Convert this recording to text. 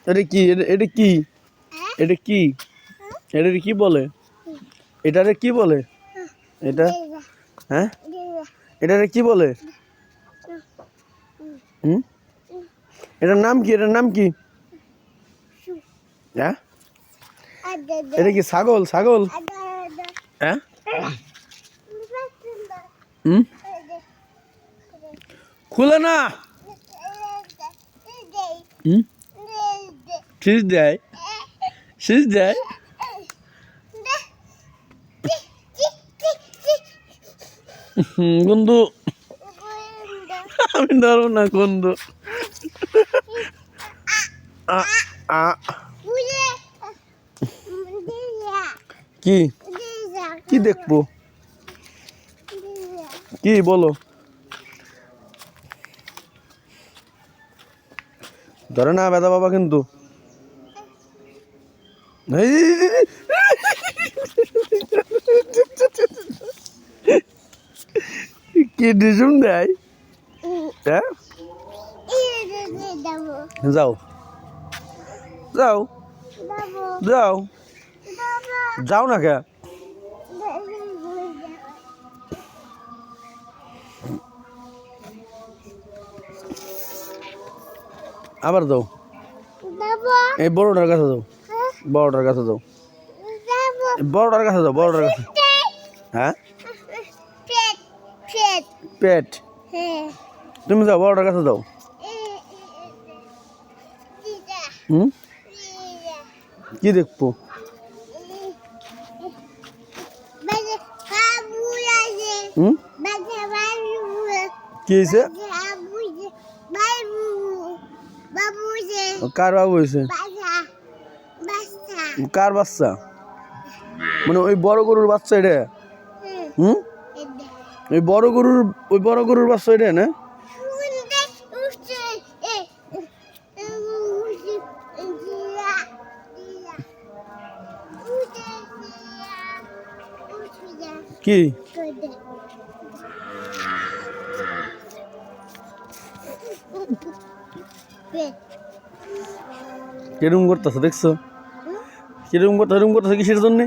এটা কি? এটা কি? এটা কি? এটা কি বলে? এটারে কি বলে? এটা হ্যাঁ, এটারে কি বলে? হুম, এটার নাম কি? এটার নাম কি? হ্যাঁ, এটা কি ছাগল? ছাগল? হ্যাঁ, হুম, খুলে না। হুম, শীষ দেয়, শীষ দেয়। বন্ধু, আমি ধরবো না বন্ধু। কি কি দেখবো? কি বলো? ধরে না বেদা বাবা কিন্তু। কি ডিসুম দেয়? হ্যাঁ, যাও যাও যাও যাও না কে? আবার দাও। এই বড়টার কাছে যাও, বড়টার কাছে যাও, বড়টার কাছে যাও, বড়টার কাছে। হ্যাঁ, পেট। তুমি যাও, বড়টার কাছে যাও। হুম, কি দেখবো? হুম, কি হয়েছে? কার বাবু হয়েছে? কার বাচ্চা? মানে ওই বড় গরুর বাচ্চা এটা? হুম, ওই বড় গরুর বাচ্চা এটা না? কি কিরকম করতেছে দেখছো? কিরকম করতেছে কিসের জন্যে?